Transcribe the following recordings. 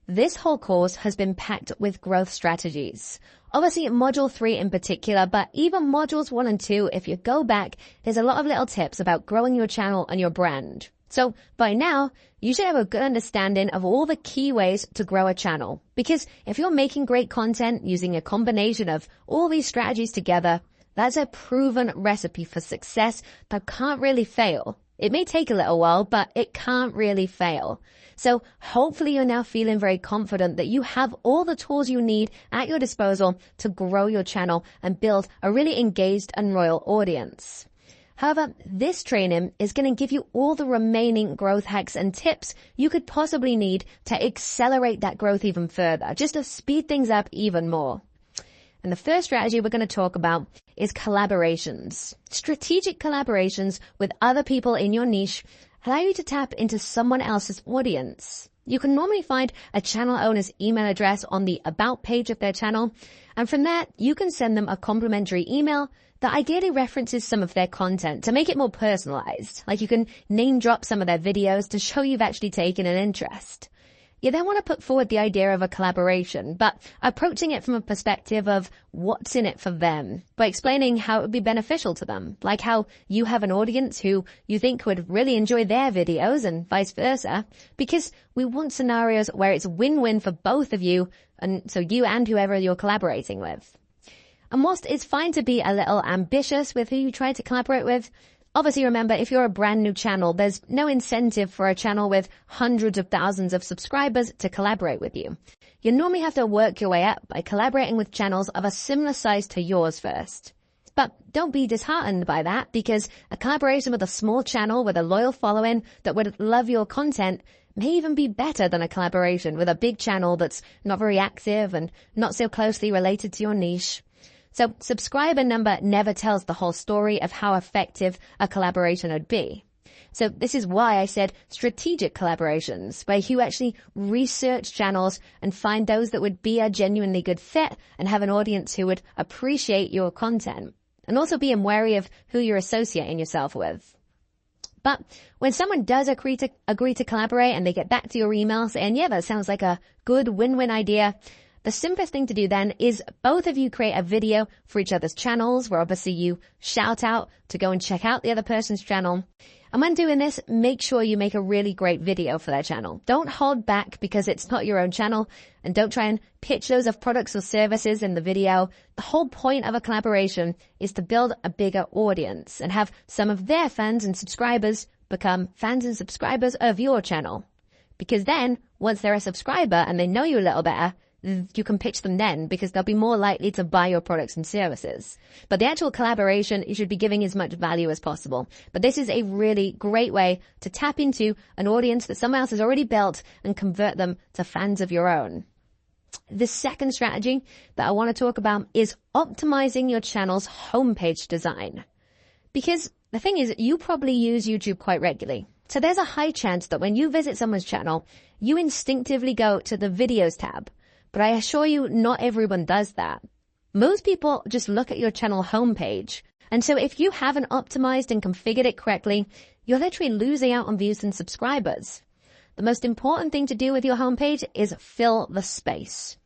This whole course has been packed with growth strategies. Obviously, module 3 in particular, but even modules 1 and 2, if you go back, there's a lot of little tips about growing your channel and your brand. So by now, you should have a good understanding of all the key ways to grow a channel. Because if you're making great content using a combination of all these strategies together, that's a proven recipe for success that can't really fail. It may take a little while, but it can't really fail. So hopefully you're now feeling very confident that you have all the tools you need at your disposal to grow your channel and build a really engaged and loyal audience. However, this training is going to give you all the remaining growth hacks and tips you could possibly need to accelerate that growth even further, just to speed things up even more. And the first strategy we're going to talk about is collaborations. Strategic collaborations with other people in your niche allow you to tap into someone else's audience. You can normally find a channel owner's email address on the About page of their channel, and from there, you can send them a complimentary email that ideally references some of their content to make it more personalized. Like you can name drop some of their videos to show you've actually taken an interest. You then want to put forward the idea of a collaboration, but approaching it from a perspective of what's in it for them, by explaining how it would be beneficial to them, like how you have an audience who you think would really enjoy their videos and vice versa, because we want scenarios where it's win-win for both of you, and so you and whoever you're collaborating with. And whilst it's fine to be a little ambitious with who you try to collaborate with, obviously, remember, if you're a brand new channel, there's no incentive for a channel with hundreds of thousands of subscribers to collaborate with you. You normally have to work your way up by collaborating with channels of a similar size to yours first. But don't be disheartened by that, because a collaboration with a small channel with a loyal following that would love your content may even be better than a collaboration with a big channel that's not very active and not so closely related to your niche. So subscriber number never tells the whole story of how effective a collaboration would be. So this is why I said strategic collaborations, where you actually research channels and find those that would be a genuinely good fit and have an audience who would appreciate your content. And also being wary of who you're associating yourself with. But when someone does agree to collaborate and they get back to your email saying, yeah, that sounds like a good win-win idea, the simplest thing to do then is both of you create a video for each other's channels, where obviously you shout out to go and check out the other person's channel. And when doing this, make sure you make a really great video for their channel. Don't hold back because it's not your own channel, and don't try and pitch loads of products or services in the video. The whole point of a collaboration is to build a bigger audience and have some of their fans and subscribers become fans and subscribers of your channel. Because then, once they're a subscriber and they know you a little better, you can pitch them then, because they'll be more likely to buy your products and services. But the actual collaboration, you should be giving as much value as possible. But this is a really great way to tap into an audience that someone else has already built and convert them to fans of your own. The second strategy that I want to talk about is optimizing your channel's homepage design. Because the thing is, you probably use YouTube quite regularly. So there's a high chance that when you visit someone's channel, you instinctively go to the videos tab. But I assure you, not everyone does that. Most people just look at your channel homepage. And so if you haven't optimized and configured it correctly, you're literally losing out on views and subscribers. The most important thing to do with your homepage is fill the space.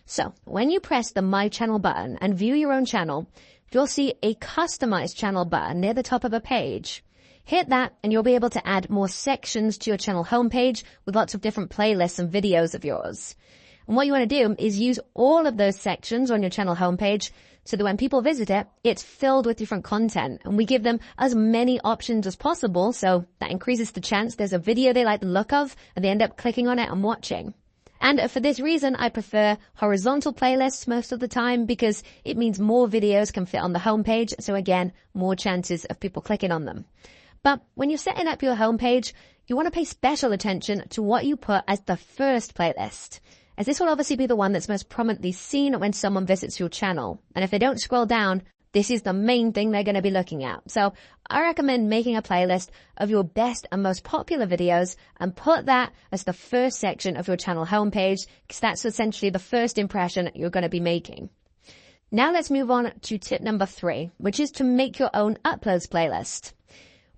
So when you press the My Channel button and view your own channel, you'll see a customized channel button near the top of a page. Hit that and you'll be able to add more sections to your channel homepage with lots of different playlists and videos of yours. And what you want to do is use all of those sections on your channel homepage so that when people visit it, it's filled with different content. And we give them as many options as possible, so that increases the chance there's a video they like the look of and they end up clicking on it and watching. And for this reason, I prefer horizontal playlists most of the time, because it means more videos can fit on the homepage. So again, more chances of people clicking on them. But when you're setting up your homepage, you want to pay special attention to what you put as the first playlist, as this will obviously be the one that's most prominently seen when someone visits your channel. And if they don't scroll down, this is the main thing they're going to be looking at. So I recommend making a playlist of your best and most popular videos and put that as the first section of your channel homepage, because that's essentially the first impression you're going to be making. Now let's move on to tip number 3, which is to make your own uploads playlist.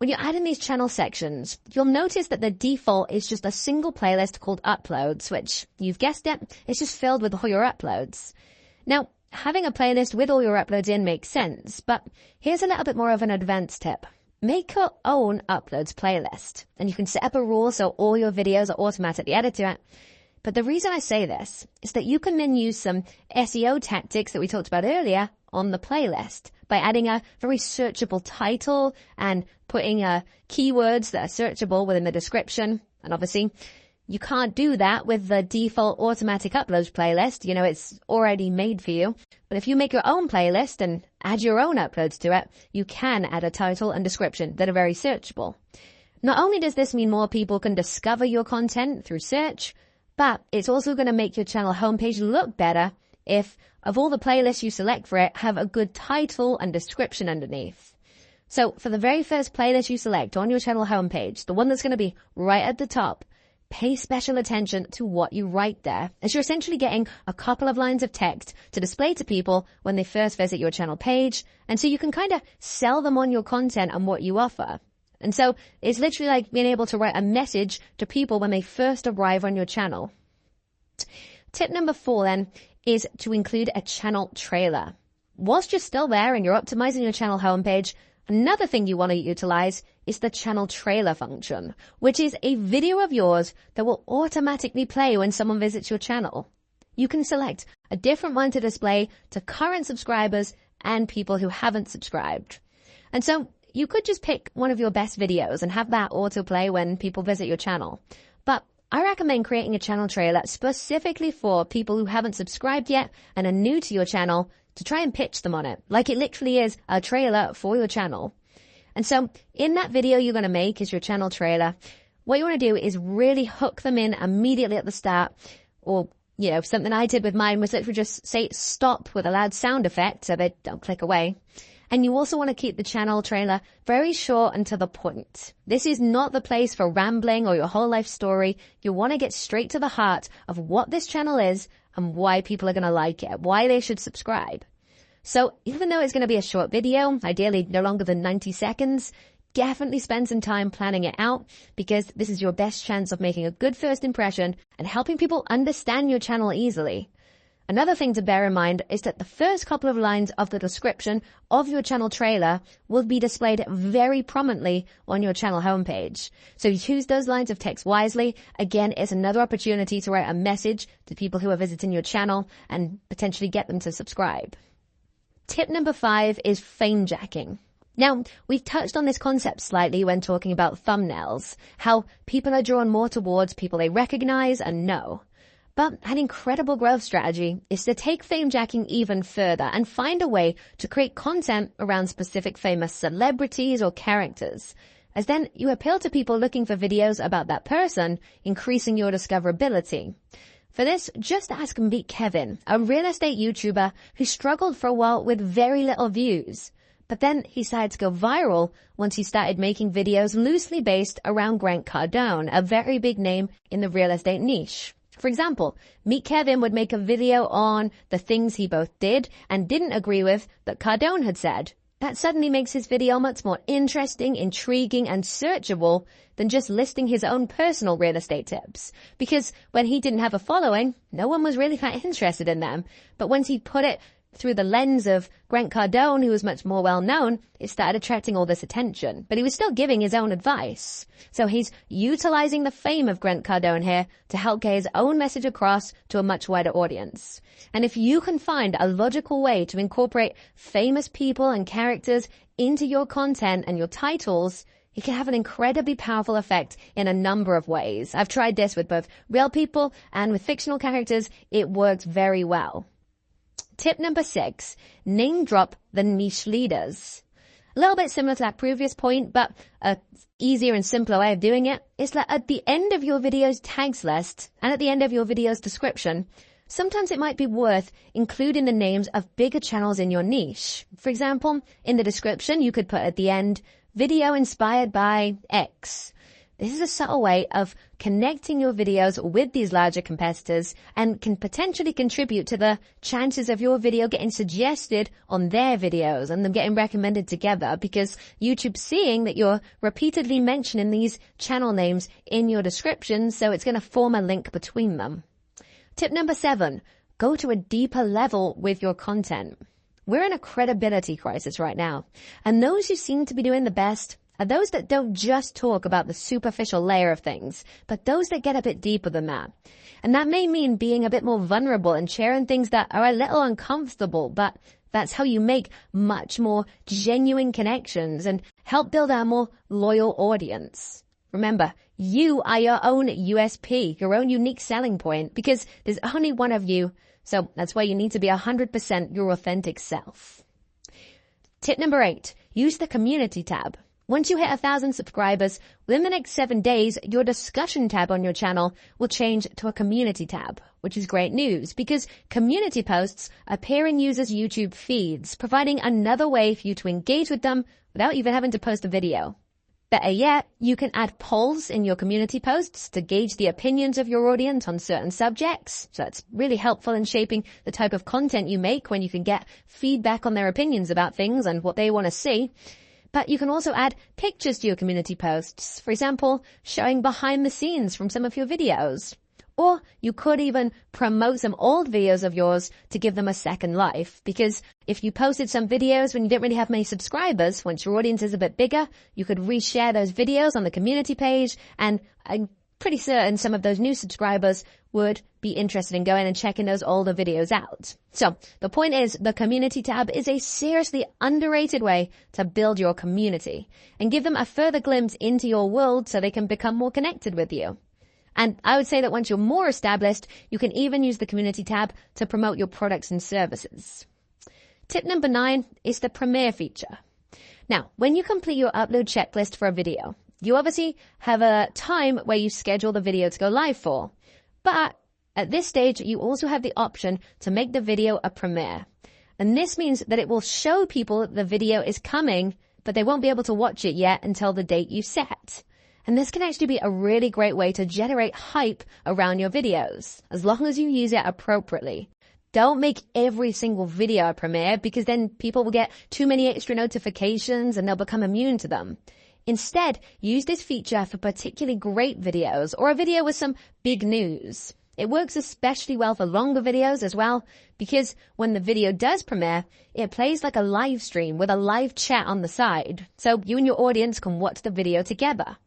When you're adding these channel sections, you'll notice that the default is just a single playlist called Uploads, which, you've guessed it, it's just filled with all your uploads. Now, having a playlist with all your uploads in makes sense, but here's a little bit more of an advanced tip. Make your own uploads playlist, and you can set up a rule so all your videos are automatically added to it. But the reason I say this is that you can then use some SEO tactics that we talked about earlier on the playlist by adding a very searchable title and putting keywords that are searchable within the description. And obviously, you can't do that with the default automatic uploads playlist. You know, it's already made for you. But if you make your own playlist and add your own uploads to it, you can add a title and description that are very searchable. Not only does this mean more people can discover your content through search, but it's also going to make your channel homepage look better if, of all the playlists you select for it, have a good title and description underneath. So for the very first playlist you select on your channel homepage, the one that's going to be right at the top, pay special attention to what you write there, as you're essentially getting a couple of lines of text to display to people when they first visit your channel page, and so you can kind of sell them on your content and what you offer. And so it's literally like being able to write a message to people when they first arrive on your channel. Tip number 4 then is to include a channel trailer. Whilst you're still there and you're optimizing your channel homepage, another thing you want to utilize is the channel trailer function, which is a video of yours that will automatically play when someone visits your channel. You can select a different one to display to current subscribers and people who haven't subscribed. And so you could just pick one of your best videos and have that autoplay when people visit your channel. But I recommend creating a channel trailer specifically for people who haven't subscribed yet and are new to your channel to try and pitch them on it, like it literally is a trailer for your channel. And so in that video you're going to make as your channel trailer, what you want to do is really hook them in immediately at the start. Or, you know, something I did with mine was literally just say stop with a loud sound effect so they don't click away. And you also want to keep the channel trailer very short and to the point. This is not the place for rambling or your whole life story. You want to get straight to the heart of what this channel is and why people are going to like it, why they should subscribe. So even though it's going to be a short video, ideally no longer than 90 seconds, definitely spend some time planning it out, because this is your best chance of making a good first impression and helping people understand your channel easily. Another thing to bear in mind is that the first couple of lines of the description of your channel trailer will be displayed very prominently on your channel homepage. So use those lines of text wisely. Again, it's another opportunity to write a message to people who are visiting your channel and potentially get them to subscribe. Tip number 5 is fame jacking. Now, we've touched on this concept slightly when talking about thumbnails, how people are drawn more towards people they recognize and know. But an incredible growth strategy is to take fame jacking even further and find a way to create content around specific famous celebrities or characters, as then you appeal to people looking for videos about that person, increasing your discoverability. For this, just ask and meet Kevin, a real estate YouTuber who struggled for a while with very little views. But then he decided to go viral once he started making videos loosely based around Grant Cardone, a very big name in the real estate niche. For example, Meet Kevin would make a video on the things he both did and didn't agree with that Cardone had said. That suddenly makes his video much more interesting, intriguing, and searchable than just listing his own personal real estate tips. Because when he didn't have a following, no one was really that interested in them. But once he put it through the lens of Grant Cardone, who was much more well-known, it started attracting all this attention. But he was still giving his own advice. So he's utilizing the fame of Grant Cardone here to help get his own message across to a much wider audience. And if you can find a logical way to incorporate famous people and characters into your content and your titles, it can have an incredibly powerful effect in a number of ways. I've tried this with both real people and with fictional characters. It works very well. Tip number 6, name drop the niche leaders. A little bit similar to that previous point, but a easier and simpler way of doing it is that at the end of your video's tags list and at the end of your video's description, sometimes it might be worth including the names of bigger channels in your niche. For example, in the description, you could put at the end, video inspired by X. This is a subtle way of connecting your videos with these larger competitors and can potentially contribute to the chances of your video getting suggested on their videos and them getting recommended together, because YouTube's seeing that you're repeatedly mentioning these channel names in your description, so it's going to form a link between them. Tip number 7, go to a deeper level with your content. We're in a credibility crisis right now, and those who seem to be doing the best are those that don't just talk about the superficial layer of things, but those that get a bit deeper than that. And that may mean being a bit more vulnerable and sharing things that are a little uncomfortable, but that's how you make much more genuine connections and help build a more loyal audience. Remember, you are your own USP, your own unique selling point, because there's only one of you. So that's why you need to be 100% your authentic self. Tip number 8, use the community tab. Once you hit 1,000 subscribers, within the next 7 days, your discussion tab on your channel will change to a community tab, which is great news because community posts appear in users' YouTube feeds, providing another way for you to engage with them without even having to post a video. Better yet, you can add polls in your community posts to gauge the opinions of your audience on certain subjects. So that's really helpful in shaping the type of content you make when you can get feedback on their opinions about things and what they want to see. But you can also add pictures to your community posts, for example, showing behind the scenes from some of your videos. Or you could even promote some old videos of yours to give them a second life, because if you posted some videos when you didn't really have many subscribers, once your audience is a bit bigger, you could reshare those videos on the community page, and I'm pretty certain some of those new subscribers would be interested in going and checking those older videos out. So the point is, the community tab is a seriously underrated way to build your community and give them a further glimpse into your world so they can become more connected with you. And I would say that once you're more established, you can even use the community tab to promote your products and services. Tip number 9 is the Premiere feature. Now, when you complete your upload checklist for a video, you obviously have a time where you schedule the video to go live for. But at this stage, you also have the option to make the video a premiere. And this means that it will show people the video is coming, but they won't be able to watch it yet until the date you set. And this can actually be a really great way to generate hype around your videos, as long as you use it appropriately. Don't make every single video a premiere, because then people will get too many extra notifications and they'll become immune to them. Instead, use this feature for particularly great videos or a video with some big news. It works especially well for longer videos as well, because when the video does premiere, it plays like a live stream with a live chat on the side, so you and your audience can watch the video together.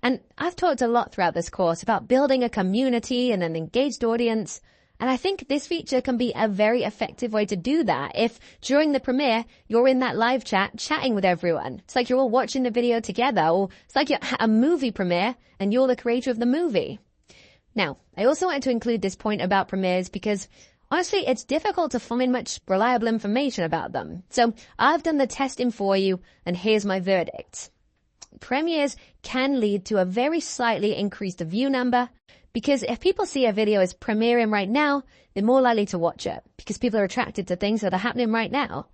And I've talked a lot throughout this course about building a community and an engaged audience, and I think this feature can be a very effective way to do that if during the premiere you're in that live chat chatting with everyone. It's like you're all watching the video together, or it's like you're at a movie premiere and you're the creator of the movie. Now, I also wanted to include this point about premieres because honestly, it's difficult to find much reliable information about them. So I've done the testing for you, and here's my verdict. Premieres can lead to a very slightly increased view number, because if people see a video is premiering right now, they're more likely to watch it because people are attracted to things that are happening right now.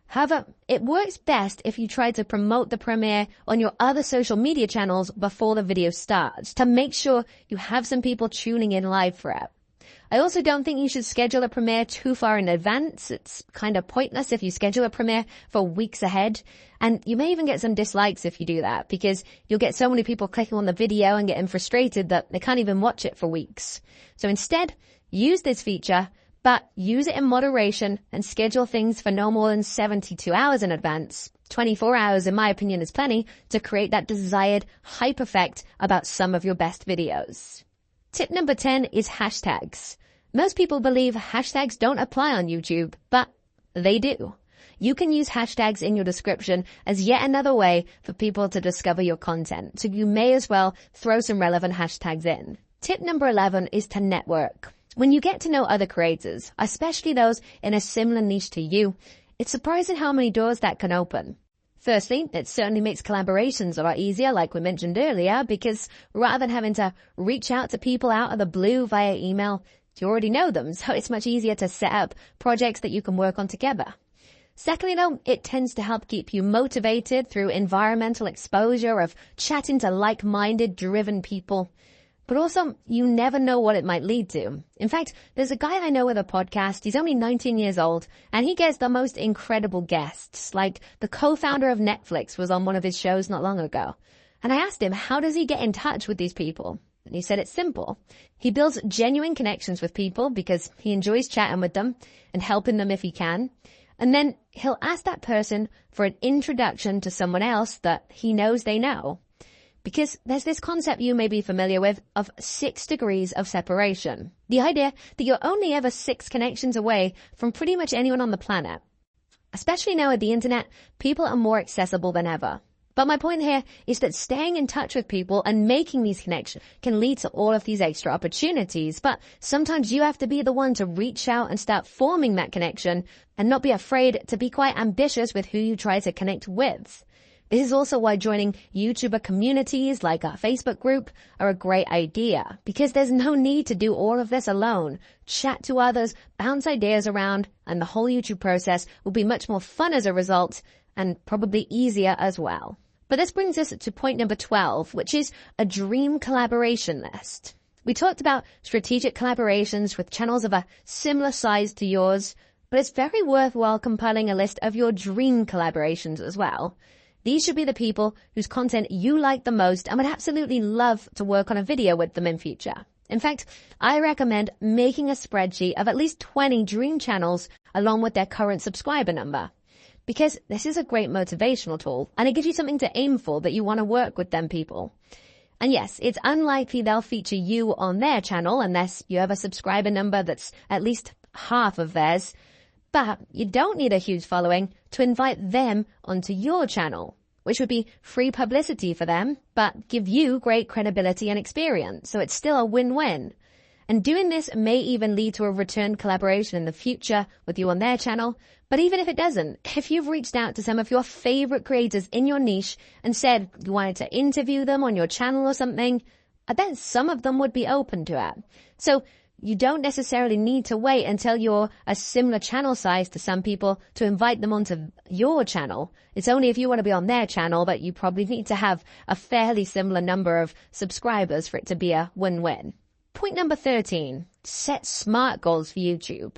However, it works best if you try to promote the premiere on your other social media channels before the video starts to make sure you have some people tuning in live for it. I also don't think you should schedule a premiere too far in advance. It's kind of pointless if you schedule a premiere for weeks ahead. And you may even get some dislikes if you do that, because you'll get so many people clicking on the video and getting frustrated that they can't even watch it for weeks. So instead, use this feature, but use it in moderation and schedule things for no more than 72 hours in advance. 24 hours, in my opinion, is plenty to create that desired hype effect about some of your best videos. Tip number 10 is hashtags. Most people believe hashtags don't apply on YouTube, but they do. You can use hashtags in your description as yet another way for people to discover your content, so you may as well throw some relevant hashtags in. Tip number 11 is to network. When you get to know other creators, especially those in a similar niche to you, it's surprising how many doors that can open. Firstly, it certainly makes collaborations a lot easier, like we mentioned earlier, because rather than having to reach out to people out of the blue via email, you already know them, so it's much easier to set up projects that you can work on together. Secondly, though, it tends to help keep you motivated through environmental exposure of chatting to like-minded, driven people. But also, you never know what it might lead to. In fact, there's a guy I know with a podcast. He's only 19 years old, and he gets the most incredible guests. Like, the co-founder of Netflix was on one of his shows not long ago. And I asked him, how does he get in touch with these people? And he said it's simple. He builds genuine connections with people because he enjoys chatting with them and helping them if he can. And then he'll ask that person for an introduction to someone else that he knows they know. Because there's this concept you may be familiar with of 6 degrees of separation. The idea that you're only ever 6 connections away from pretty much anyone on the planet. Especially now with the internet, people are more accessible than ever. But my point here is that staying in touch with people and making these connections can lead to all of these extra opportunities. But sometimes you have to be the one to reach out and start forming that connection and not be afraid to be quite ambitious with who you try to connect with. This is also why joining YouTuber communities like our Facebook group are a great idea, because there's no need to do all of this alone. Chat to others, bounce ideas around, and the whole YouTube process will be much more fun as a result and probably easier as well. But this brings us to point number 12, which is a dream collaboration list. We talked about strategic collaborations with channels of a similar size to yours, but it's very worthwhile compiling a list of your dream collaborations as well. These should be the people whose content you like the most and would absolutely love to work on a video with them in future. In fact, I recommend making a spreadsheet of at least 20 dream channels along with their current subscriber number. Because this is a great motivational tool and it gives you something to aim for that you want to work with them people. And yes, it's unlikely they'll feature you on their channel unless you have a subscriber number that's at least half of theirs. But you don't need a huge following to invite them onto your channel, which would be free publicity for them, but give you great credibility and experience. So it's still a win-win. And doing this may even lead to a return collaboration in the future with you on their channel. But even if it doesn't, if you've reached out to some of your favorite creators in your niche and said you wanted to interview them on your channel or something, I bet some of them would be open to it. So you don't necessarily need to wait until you're a similar channel size to some people to invite them onto your channel. It's only if you want to be on their channel that you probably need to have a fairly similar number of subscribers for it to be a win-win. Point number 13, set SMART goals for YouTube.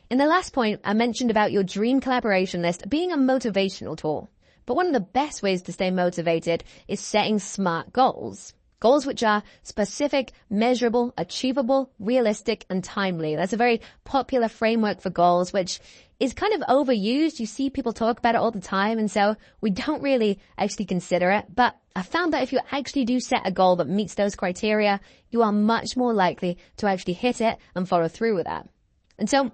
In the last point, I mentioned about your dream collaboration list being a motivational tool. But one of the best ways to stay motivated is setting SMART goals. Goals which are specific, measurable, achievable, realistic, and timely. That's a very popular framework for goals, which is kind of overused. You see people talk about it all the time, and so we don't really actually consider it. But I found that if you actually do set a goal that meets those criteria, you are much more likely to actually hit it and follow through with that. And so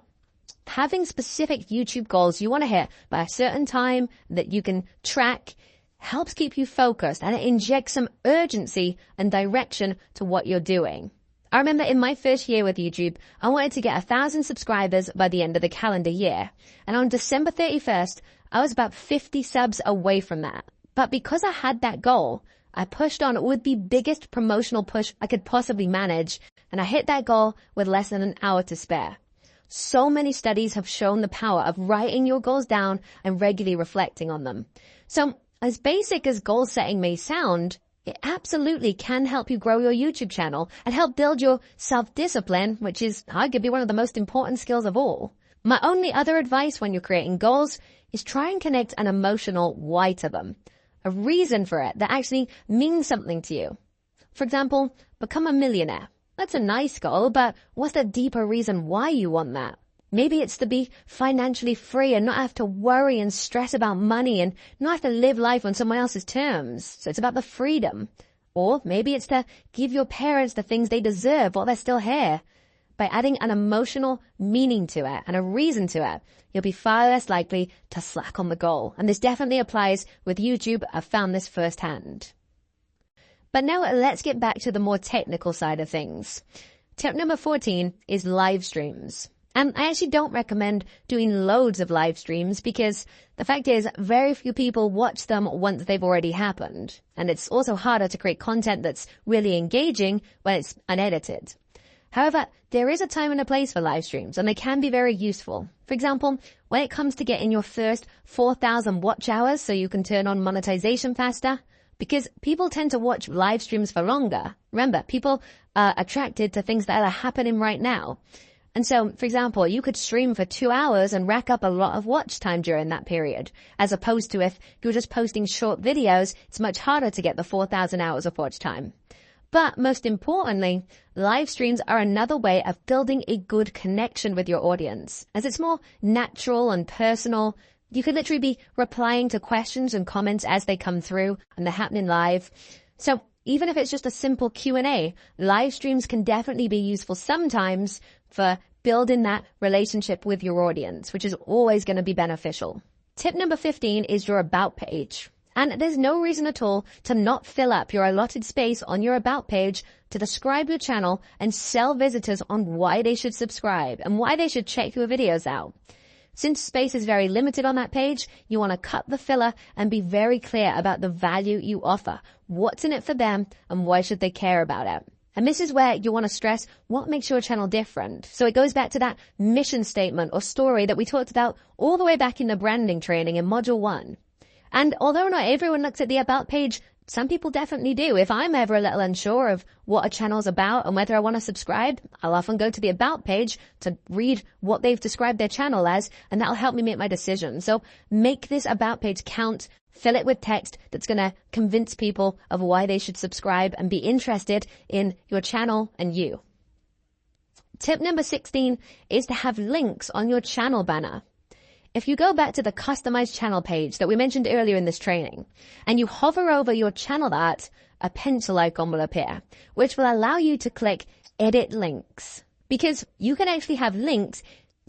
having specific YouTube goals you want to hit by a certain time that you can track helps keep you focused, and it injects some urgency and direction to what you're doing. I remember in my first year with YouTube, I wanted to get 1,000 subscribers by the end of the calendar year. And on December 31st, I was about 50 subs away from that. But because I had that goal, I pushed on with the biggest promotional push I could possibly manage, and I hit that goal with less than an hour to spare. So many studies have shown the power of writing your goals down and regularly reflecting on them. So as basic as goal setting may sound, it absolutely can help you grow your YouTube channel and help build your self-discipline, which is arguably one of the most important skills of all. My only other advice when you're creating goals is try and connect an emotional why to them, a reason for it that actually means something to you. For example, become a millionaire. That's a nice goal, but what's the deeper reason why you want that? Maybe it's to be financially free and not have to worry and stress about money and not have to live life on someone else's terms. So it's about the freedom. Or maybe it's to give your parents the things they deserve while they're still here. By adding an emotional meaning to it and a reason to it, you'll be far less likely to slack on the goal. And this definitely applies with YouTube. I've found this firsthand. But now let's get back to the more technical side of things. Tip number 14 is live streams. And I actually don't recommend doing loads of live streams because the fact is very few people watch them once they've already happened. And it's also harder to create content that's really engaging when it's unedited. However, there is a time and a place for live streams, and they can be very useful. For example, when it comes to getting your first 4,000 watch hours so you can turn on monetization faster, because people tend to watch live streams for longer. Remember, people are attracted to things that are happening right now. And so, for example, you could stream for 2 hours and rack up a lot of watch time during that period, as opposed to if you're just posting short videos, it's much harder to get the 4,000 hours of watch time. But most importantly, live streams are another way of building a good connection with your audience, as it's more natural and personal. You could literally be replying to questions and comments as they come through and they're happening live. So even if it's just a simple Q&A, live streams can definitely be useful sometimes for building that relationship with your audience, which is always going to be beneficial. Tip number 15 is your About page. And there's no reason at all to not fill up your allotted space on your About page to describe your channel and sell visitors on why they should subscribe and why they should check your videos out. Since space is very limited on that page, you want to cut the filler and be very clear about the value you offer, what's in it for them, and why should they care about it. And this is where you want to stress what makes your channel different. So it goes back to that mission statement or story that we talked about all the way back in the branding training in Module 1. And although not everyone looks at the About page, some people definitely do. If I'm ever a little unsure of what a channel's about and whether I want to subscribe, I'll often go to the About page to read what they've described their channel as, and that'll help me make my decision. So make this About page count, fill it with text that's going to convince people of why they should subscribe and be interested in your channel and you. Tip number 16 is to have links on your channel banner. If you go back to the customized channel page that we mentioned earlier in this training, and you hover over your channel art, a pencil icon will appear, which will allow you to click Edit Links. Because you can actually have links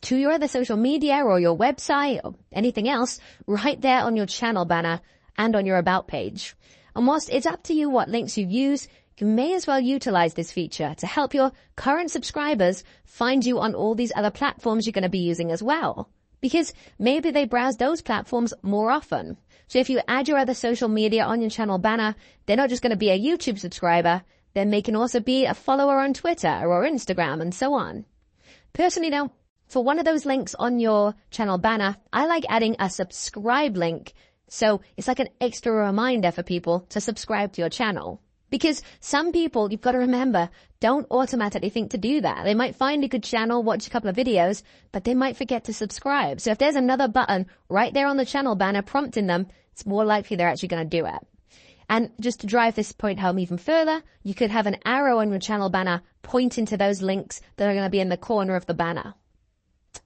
to your other social media or your website or anything else right there on your channel banner and on your About page. And whilst it's up to you what links you use, you may as well utilize this feature to help your current subscribers find you on all these other platforms you're going to be using as well. Because maybe they browse those platforms more often. So if you add your other social media on your channel banner, they're not just going to be a YouTube subscriber, then they can also be a follower on Twitter or Instagram and so on. Personally though, for one of those links on your channel banner, I like adding a subscribe link. So it's like an extra reminder for people to subscribe to your channel. Because some people, you've got to remember, don't automatically think to do that. They might find a good channel, watch a couple of videos, but they might forget to subscribe. So if there's another button right there on the channel banner prompting them, it's more likely they're actually going to do it. And just to drive this point home even further, you could have an arrow on your channel banner pointing to those links that are going to be in the corner of the banner.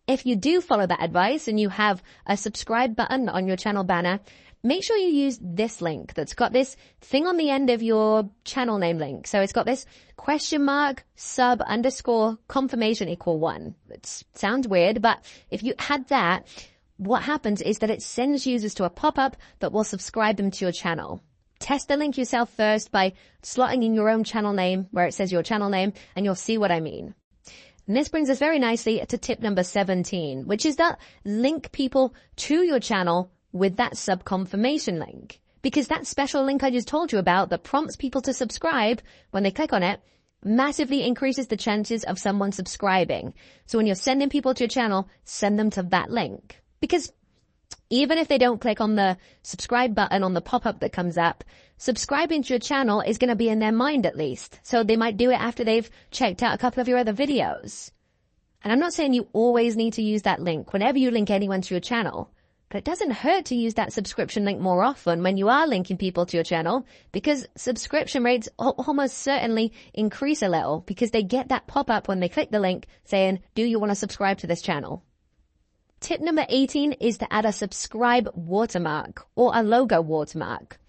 If you do follow that advice and you have a subscribe button on your channel banner, make sure you use this link that's got this thing on the end of your channel name link. So it's got this !sub_confirmation=1. It sounds weird, but if you had that, what happens is that it sends users to a pop-up that will subscribe them to your channel. Test the link yourself first by slotting in your own channel name where it says your channel name, and you'll see what I mean. And this brings us very nicely to tip number 17, which is that link people to your channel with that sub-confirmation link. Because that special link I just told you about that prompts people to subscribe when they click on it massively increases the chances of someone subscribing. So when you're sending people to your channel, send them to that link. Because even if they don't click on the subscribe button on the pop-up that comes up, subscribing to your channel is going to be in their mind at least. So they might do it after they've checked out a couple of your other videos. And I'm not saying you always need to use that link whenever you link anyone to your channel. But it doesn't hurt to use that subscription link more often when you are linking people to your channel, because subscription rates almost certainly increase a little because they get that pop-up when they click the link saying, do you want to subscribe to this channel? Tip number 18 is to add a subscribe watermark or a logo watermark.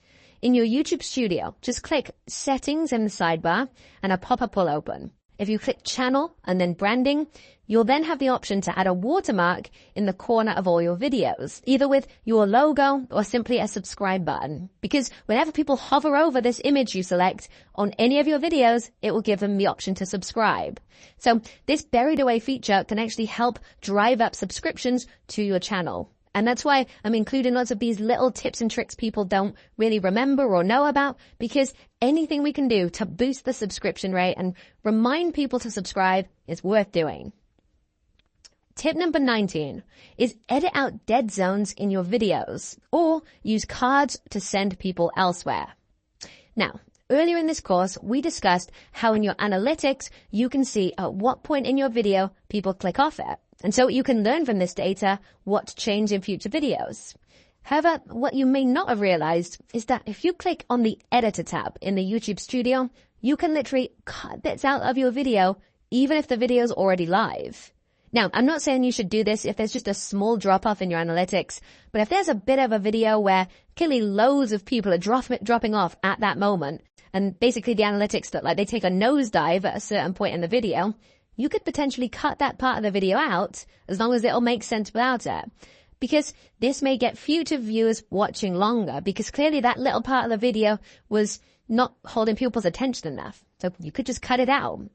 In your YouTube Studio, just click Settings in the sidebar and a pop-up will open. If you click Channel and then Branding, you'll then have the option to add a watermark in the corner of all your videos, either with your logo or simply a subscribe button. Because whenever people hover over this image you select on any of your videos, it will give them the option to subscribe. So this buried away feature can actually help drive up subscriptions to your channel. And that's why I'm including lots of these little tips and tricks people don't really remember or know about, because anything we can do to boost the subscription rate and remind people to subscribe is worth doing. Tip number 19 is edit out dead zones in your videos or use cards to send people elsewhere. Now, earlier in this course, we discussed how in your analytics, you can see at what point in your video people click off it. And so you can learn from this data what to change in future videos. However, what you may not have realized is that if you click on the editor tab in the YouTube Studio, you can literally cut bits out of your video, even if the video is already live. Now, I'm not saying you should do this if there's just a small drop-off in your analytics, but if there's a bit of a video where clearly loads of people are dropping off at that moment, and basically the analytics that they take a nosedive at a certain point in the video, you could potentially cut that part of the video out as long as it'll make sense without it. Because this may get future viewers watching longer, because clearly that little part of the video was not holding people's attention enough. So you could just cut it out.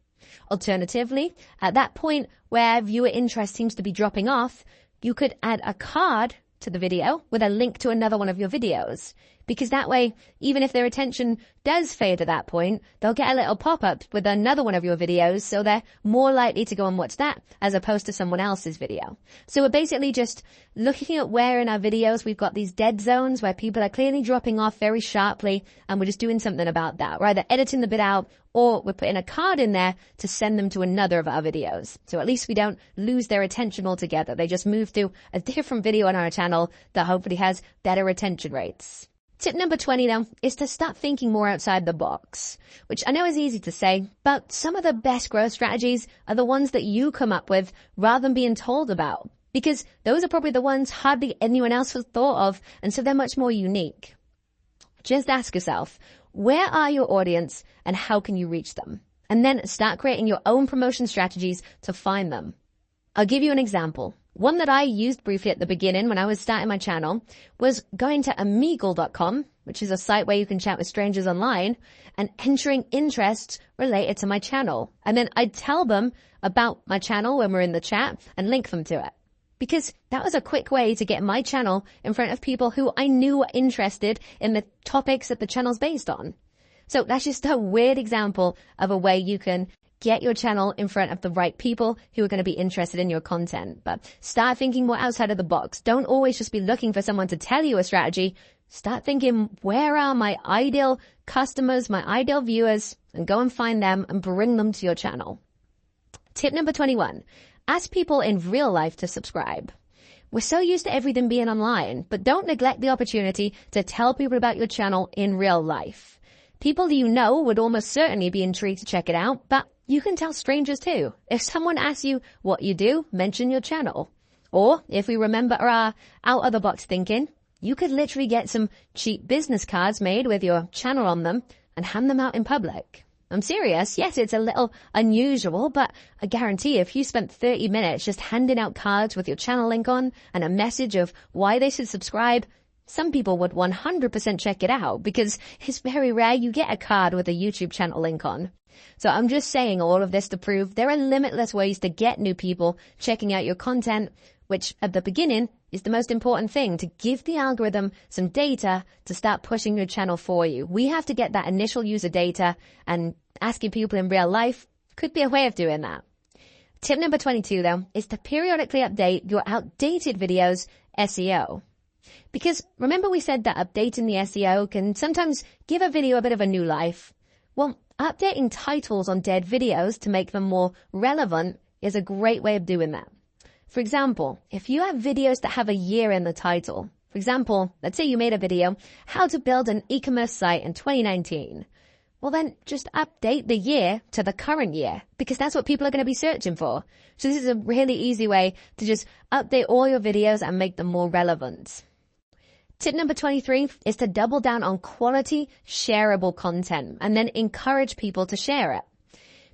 Alternatively, at that point where viewer interest seems to be dropping off, you could add a card to the video with a link to another one of your videos. Because that way, even if their attention does fade at that point, they'll get a little pop-up with another one of your videos, so they're more likely to go and watch that as opposed to someone else's video. So we're basically just looking at where in our videos we've got these dead zones where people are clearly dropping off very sharply, and we're just doing something about that. We're either editing the bit out or we're putting a card in there to send them to another of our videos. So at least we don't lose their attention altogether. They just move to a different video on our channel that hopefully has better retention rates. Tip number 20 now is to start thinking more outside the box, which I know is easy to say, but some of the best growth strategies are the ones that you come up with rather than being told about, because those are probably the ones hardly anyone else has thought of, and so they're much more unique. Just ask yourself, where are your audience and how can you reach them? And then start creating your own promotion strategies to find them. I'll give you an example. One that I used briefly at the beginning when I was starting my channel was going to Omegle.com, which is a site where you can chat with strangers online, and entering interests related to my channel. And then I'd tell them about my channel when we're in the chat and link them to it. Because that was a quick way to get my channel in front of people who I knew were interested in the topics that the channel's based on. So that's just a weird example of a way you can get your channel in front of the right people who are going to be interested in your content. But start thinking more outside of the box. Don't always just be looking for someone to tell you a strategy. Start thinking, where are my ideal customers, my ideal viewers, and go and find them and bring them to your channel. Tip number 21, ask people in real life to subscribe. We're so used to everything being online, but don't neglect the opportunity to tell people about your channel in real life. People you know would almost certainly be intrigued to check it out, but you can tell strangers too. If someone asks you what you do, mention your channel. Or if we remember our out-of-the-box thinking, you could literally get some cheap business cards made with your channel on them and hand them out in public. I'm serious. Yes, it's a little unusual, but I guarantee if you spent 30 minutes just handing out cards with your channel link on and a message of why they should subscribe, some people would 100% check it out, because it's very rare you get a card with a YouTube channel link on. So I'm just saying all of this to prove there are limitless ways to get new people checking out your content, which at the beginning is the most important thing, to give the algorithm some data to start pushing your channel for you. We have to get that initial user data, and asking people in real life could be a way of doing that. Tip number 22 though is to periodically update your outdated videos SEO. Because remember we said that updating the SEO can sometimes give a video a bit of a new life. Well, updating titles on dead videos to make them more relevant is a great way of doing that. For example, if you have videos that have a year in the title, for example, let's say you made a video, how to build an e-commerce site in 2019. Well, then just update the year to the current year, because that's what people are going to be searching for. So this is a really easy way to just update all your videos and make them more relevant. Tip number 23 is to double down on quality, shareable content and then encourage people to share it.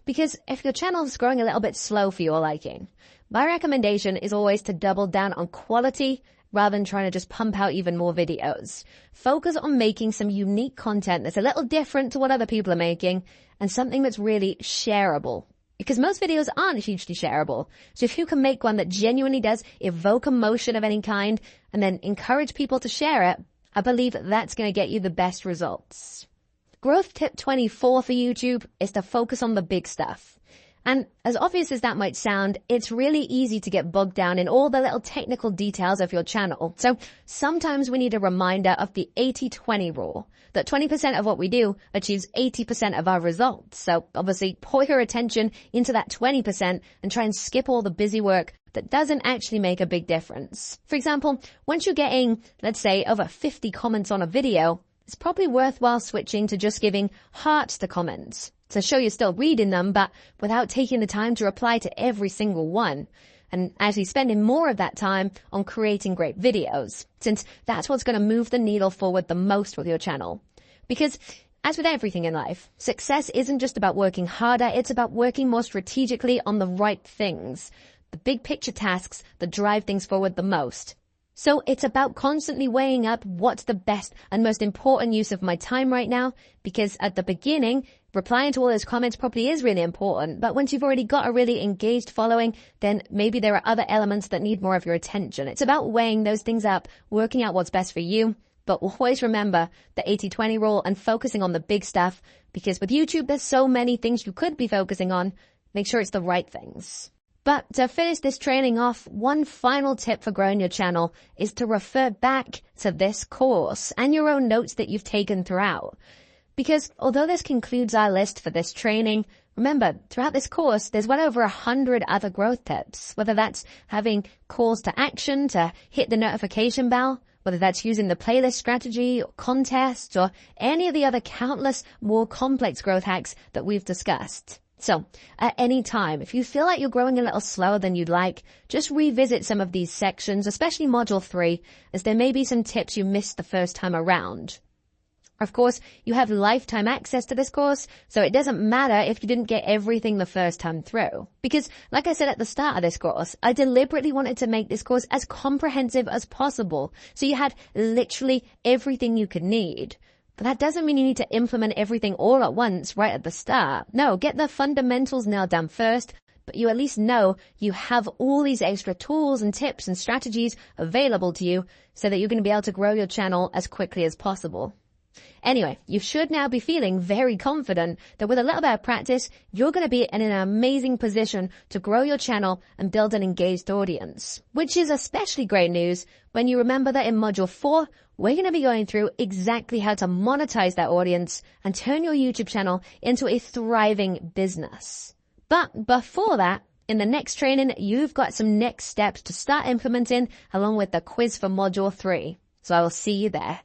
Because if your channel is growing a little bit slow for your liking, my recommendation is always to double down on quality rather than trying to just pump out even more videos. Focus on making some unique content that's a little different to what other people are making and something that's really shareable. because most videos aren't hugely shareable. So if you can make one that genuinely does evoke emotion of any kind and then encourage people to share it, I believe that's going to get you the best results. Growth tip 24 for YouTube is to focus on the big stuff. And as obvious as that might sound, it's really easy to get bogged down in all the little technical details of your channel. So sometimes we need a reminder of the 80-20 rule, that 20% of what we do achieves 80% of our results. So obviously pour your attention into that 20% and try and skip all the busy work that doesn't actually make a big difference. For example, once you're getting, let's say, over 50 comments on a video, it's probably worthwhile switching to just giving hearts to comments, to show you're still reading them, but without taking the time to reply to every single one, and actually spending more of that time on creating great videos, since that's what's going to move the needle forward the most with your channel. Because as with everything in life, success isn't just about working harder, it's about working more strategically on the right things, the big picture tasks that drive things forward the most. So it's about constantly weighing up what's the best and most important use of my time right now, because at the beginning, replying to all those comments probably is really important, but once you've already got a really engaged following, then maybe there are other elements that need more of your attention. It's about weighing those things up, working out what's best for you, but always remember the 80-20 rule and focusing on the big stuff, because with YouTube, there's so many things you could be focusing on. Make sure it's the right things. But to finish this training off, one final tip for growing your channel is to refer back to this course and your own notes that you've taken throughout. Because although this concludes our list for this training, remember, throughout this course, there's well over 100 other growth tips, whether that's having calls to action to hit the notification bell, whether that's using the playlist strategy or contests or any of the other countless more complex growth hacks that we've discussed. So, at any time, if you feel like you're growing a little slower than you'd like, just revisit some of these sections, especially Module 3, as there may be some tips you missed the first time around. Of course, you have lifetime access to this course, so it doesn't matter if you didn't get everything the first time through. Because, like I said at the start of this course, I deliberately wanted to make this course as comprehensive as possible, so you had literally everything you could need. But that doesn't mean you need to implement everything all at once right at the start. No, get the fundamentals nailed down first, but you at least know you have all these extra tools and tips and strategies available to you so that you're going to be able to grow your channel as quickly as possible. Anyway, you should now be feeling very confident that with a little bit of practice, you're going to be in an amazing position to grow your channel and build an engaged audience, which is especially great news when you remember that in Module 4, we're going to be going through exactly how to monetize that audience and turn your YouTube channel into a thriving business. But before that, in the next training, you've got some next steps to start implementing along with the quiz for Module 3. So I will see you there.